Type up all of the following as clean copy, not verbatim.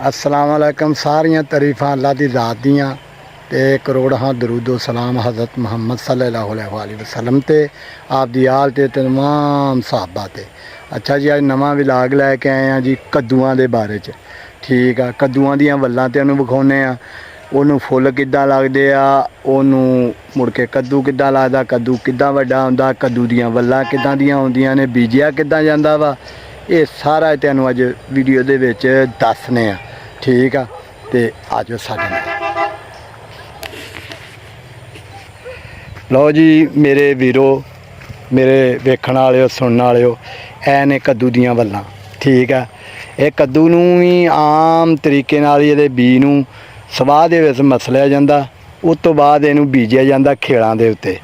अस्सलाम वालेकुम। सारियां तरीफां अल्लाह दी ज़ात दियां ते करोड़ां दरूदो सलाम हज़रत मुहम्मद सल्लल्लाहु अलैहि वसल्लम ते आप दी आल ते तमाम साहबा ते। अच्छा जी, अज नवा विलाग लैके आए हैं जी कद्दूआं दे बारे च। ठीक है, कद्दूआं दियां वल्लां तुहानूं विखाउने आ, ਉਹਨੂੰ फुल किद्दां लगदे आ, ਉਹਨੂੰ मुड़ के कद्दू किद्दां लगदा, कद्दू किद्दां वड्डा हुंदा, कद्दू दियां वल्लां किद्दां दियां हुंदियां ने, बीजिया किद्दां जांदा वा, ये सारा तुहानूं अज वीडियो दे विच दस्सने आ। ठीक आ, ते आजो साडे नाल। लो जी मेरे वीरो, मेरे वेखण वालिओ सुनने वालिओ, ऐ ने कद्दू दियां वल्लां। ठीक है, ये कद्दू नूं भी आम तरीके नाल इहदे बी नूं सवाह दे विच मसलिया जांदा, उस तो बाद इहनूं बीजिया जांदा खेड़ां दे उत्ते।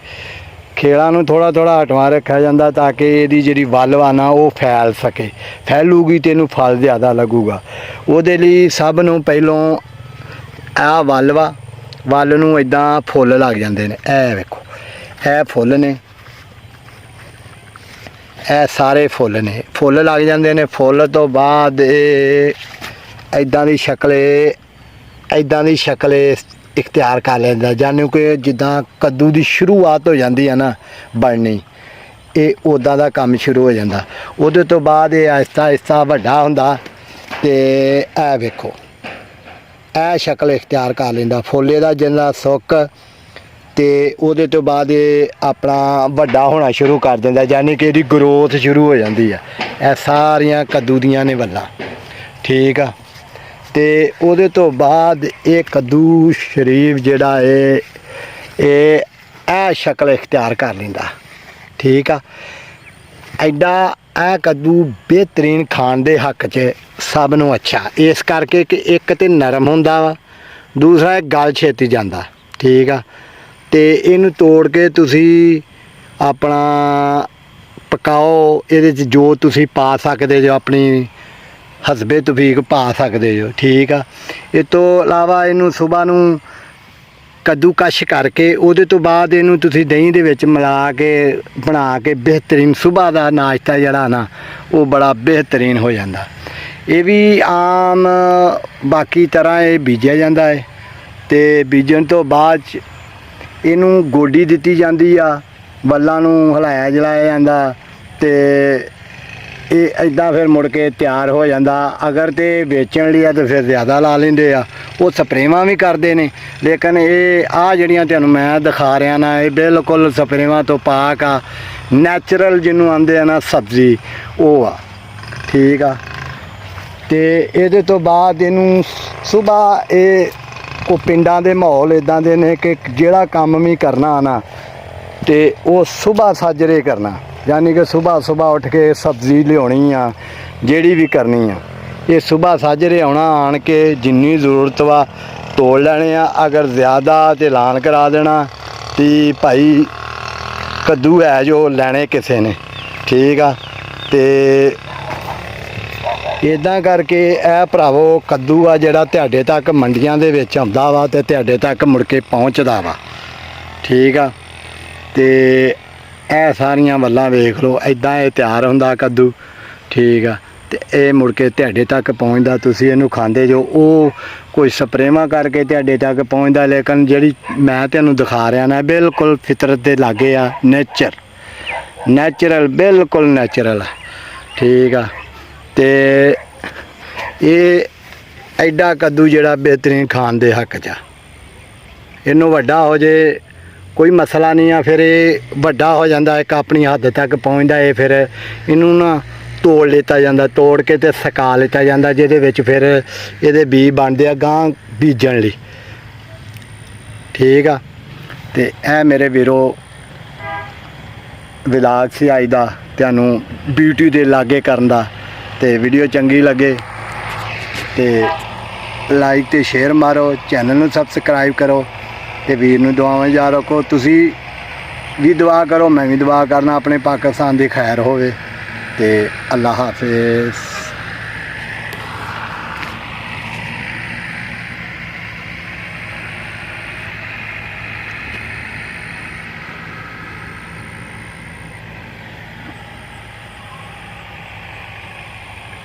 खेड़ां नूं थोड़ा थोड़ा हटवा रखिया जांदा ताकि इहदी जिहड़ी वल वा ना वो फैल सके, फैलूगी तो इहनूं फल ज़्यादा लगूगा। ਉਹਦੇ ਲਈ ਸਭ ਨੂੰ ਪਹਿਲੋਂ ਆਹ ਵੱਲ ਵਾ, ਵੱਲ ਨੂੰ ਇਦਾਂ ਫੁੱਲ ਲੱਗ ਜਾਂਦੇ ਨੇ। ਇਹ ਵੇਖੋ, ਇਹ ਫੁੱਲ ਨੇ, ਇਹ ਸਾਰੇ ਫੁੱਲ ਨੇ, ਫੁੱਲ ਲੱਗ ਜਾਂਦੇ ਨੇ। ਫੁੱਲ ਤੋਂ ਬਾਅਦ ਇਹ ਇਦਾਂ ਦੀ ਸ਼ਕਲ ਇਖਤਿਆਰ ਕਰ ਲੈਂਦਾ, ਜਾਣੀ ਕਿ ਜਿੱਦਾਂ ਕੱਦੂ ਦੀ ਸ਼ੁਰੂਆਤ ਹੋ ਜਾਂਦੀ ਹੈ ਨਾ ਬਣਨੀ, ਇਹ ਉੱਦਾਂ ਦਾ ਕੰਮ ਸ਼ੁਰੂ ਹੋ ਜਾਂਦਾ। ਉਹਦੇ ਤੋਂ ਬਾਅਦ ਇਹ ਆਹਿਸਤਾ ਆਹਿਸਤਾ ਵੱਡਾ ਹੁੰਦਾ ਤੇ ਇਹ ਵੇਖੋ, ਇਹ ਸ਼ਕਲ ਇਖਤਿਆਰ ਕਰ ਲੈਂਦਾ। ਫੁੱਲ ਇਹਦਾ ਜਿੰਨਾ ਸੁੱਕ ਤੇ ਉਹਦੇ ਤੋਂ ਬਾਅਦ ਇਹ ਆਪਣਾ ਵੱਡਾ ਹੋਣਾ ਸ਼ੁਰੂ ਕਰ ਦਿੰਦਾ, ਯਾਨੀ ਕਿ ਇਹਦੀ ਗਰੋਥ ਸ਼ੁਰੂ ਹੋ ਜਾਂਦੀ ਹੈ। ਇਹ ਸਾਰੀਆਂ ਕੱਦੂ ਦੀਆਂ ਨੇ ਵੱਲਾਂ। ਠੀਕ ਆ, ਤੇ ਉਹਦੇ ਤੋਂ ਬਾਅਦ ਇਹ ਕੱਦੂ ਸ਼ਰੀਫ ਜਿਹੜਾ ਇਹ ਸ਼ਕਲ ਇਖਤਿਆਰ ਕਰ ਲੈਂਦਾ। ਠੀਕ ਆ, ਐਡਾ ਇਹ ਕੱਦੂ बेहतरीन खाण ਦੇ हक 'ਚ ਸਭ ਨੂੰ अच्छा, इस करके कि एक तो नरम ਹੁੰਦਾ ਵਾ, दूसरा गल छेती ਜਾਂਦਾ। ठीक आ, ਤੇ ਇਹਨੂੰ ਤੋੜ ਕੇ ਤੁਸੀਂ ਆਪਣਾ ਪਕਾਓ, ਇਹਦੇ 'ਚ ਜੋ ਤੁਸੀਂ ਪਾ ਸਕਦੇ ਜੋ ਆਪਣੀ ਹਸਬੇ ਤੌਫੀਕ ਪਾ ਸਕਦੇ ਜੋ। ਠੀਕ ਆ, ਇਹ ਤੋਂ ਇਲਾਵਾ ਇਹਨੂੰ ਸੁਬਾਹ ਨੂੰ ਕੱਦੂਕਸ਼ ਕਰਕੇ ਉਹਦੇ ਤੋਂ ਬਾਅਦ ਇਹਨੂੰ ਤੁਸੀਂ ਦਹੀਂ ਦੇ ਵਿੱਚ ਮਿਲਾ ਕੇ ਬਣਾ ਕੇ ਬਿਹਤਰੀਨ ਸੁਬਾਹ ਦਾ ਨਾਸ਼ਤਾ ਜਿਹੜਾ ਨਾ ਉਹ ਬੜਾ ਬਿਹਤਰੀਨ ਹੋ ਜਾਂਦਾ। ਇਹ ਵੀ ਆਮ ਬਾਕੀ ਤਰ੍ਹਾਂ ਇਹ ਬੀਜਿਆ ਜਾਂਦਾ ਹੈ ਤੇ ਬੀਜਣ ਤੋਂ ਬਾਅਦ ਇਹਨੂੰ ਗੋਡੀ ਦਿੱਤੀ ਜਾਂਦੀ ਆ, ਵੱਲਾਂ ਨੂੰ ਹਿਲਾਇਆ ਜਲਾਇਆ ਜਾਂਦਾ ਤੇ ਇਹ ਇੱਦਾਂ ਫਿਰ ਮੁੜ ਕੇ ਤਿਆਰ ਹੋ ਜਾਂਦਾ। ਅਗਰ ਤੇ ਵੇਚਣ ਲਈ ਆ ਤਾਂ ਫਿਰ ਜ਼ਿਆਦਾ ਲਾ ਲੈਂਦੇ ਆ, ਉਹ ਸਪਰੇਵਾਂ ਵੀ ਕਰਦੇ ਨੇ। ਲੇਕਿਨ ਇਹ ਆ ਜਿਹੜੀਆਂ ਤੁਹਾਨੂੰ ਮੈਂ ਦਿਖਾ ਰਿਹਾ ਨਾ, ਇਹ ਬਿਲਕੁਲ ਸਪਰੇਵਾਂ ਤੋਂ ਪਾਕ ਆ, ਨੈਚੁਰਲ ਜਿਹਨੂੰ ਆਂਦੇ ਆ ਨਾ ਸਬਜ਼ੀ, ਉਹ ਆ। ਠੀਕ ਆ, ਤੇ ਇਹਦੇ ਤੋਂ ਬਾਅਦ ਇਹਨੂੰ ਸੁਬਾਹ ਇਹ ਕੋ ਪਿੰਡਾਂ ਦੇ ਮਾਹੌਲ ਇੱਦਾਂ ਦੇ ਨੇ ਕਿ ਜਿਹੜਾ ਕੰਮ ਵੀ ਕਰਨਾ ਨਾ ਤੇ ਉਹ ਸੁਬਾਹ ਸਾਜਰੇ ਕਰਨਾ, यानी कि सुबह सुबह उठ के सब्जी लियानी आ, जेड़ी भी करनी आ, ये सुबह साजरे आना, आन के जिन्नी जरूरत वा तोड़ लेने आ। अगर ज़्यादा तो ऐलान करा देना कि भाई कद्दू है जो लैने किसी ने। ठीक आ, ते इदां करके ए भरावो कद्दू आ जिहड़ा तुहाडे तक मंडियां दे विच आउंदा वा ते तुहाडे तक मुड़ के पहुँचदा वा। ठीक आ, ते ਇਹ ਸਾਰੀਆਂ ਵੱਲਾਂ ਵੇਖ ਲਓ, ਇੱਦਾਂ ਇਹ ਤਿਆਰ ਹੁੰਦਾ ਕੱਦੂ। ਠੀਕ ਆ, ਤੇ ਇਹ ਮੁੜ ਕੇ ਤੁਹਾਡੇ ਤੱਕ ਪਹੁੰਚਦਾ, ਤੁਸੀਂ ਇਹਨੂੰ ਖਾਂਦੇ ਜੋ। ਉਹ ਕੋਈ ਸਪਰੇਵਾਂ ਕਰਕੇ ਤੁਹਾਡੇ ਤੱਕ ਪਹੁੰਚਦਾ, ਲੇਕਿਨ ਜਿਹੜੀ ਮੈਂ ਤੁਹਾਨੂੰ ਦਿਖਾ ਰਿਹਾ ਨਾ ਬਿਲਕੁਲ ਫਿਤਰਤ ਦੇ ਲਾਗੇ ਆ, ਨੈਚੁਰਲ ਬਿਲਕੁਲ ਨੈਚੁਰਲ। ਠੀਕ ਆ, ਤੇ ਇਹ ਐਡਾ ਕੱਦੂ ਜਿਹੜਾ ਬਿਹਤਰੀਨ ਖਾਣ ਦੇ ਹੱਕ 'ਚ ਆ। ਇਹਨੂੰ ਵੱਡਾ ਹੋ ਜੇ कोई मसला नहीं आ, फिर ये ਵੱਡਾ हो जाता, एक अपनी हद तक पहुँचता है। फिर इनू ना तोड़ लिता जाता, तोड़ के तो सुका लिता जाता, जिहदे विच फिर ये बी बनते गां बीजण लई। ठीक आ, ते ऐ मेरे वीरो विलाग सी अज दा तुहानूं ब्यूटी दे लागे करन दा। ते वीडियो चंगी लगे तो लाइक तो शेयर मारो, चैनल नूं सबसक्राइब करो ते वीर नूं दुआवां याद रखो। तुसी भी दुआ करो, मैं भी दुआ करना अपने पाकिस्तान दी खैर होवे। ते अल्लाह हाफिज़।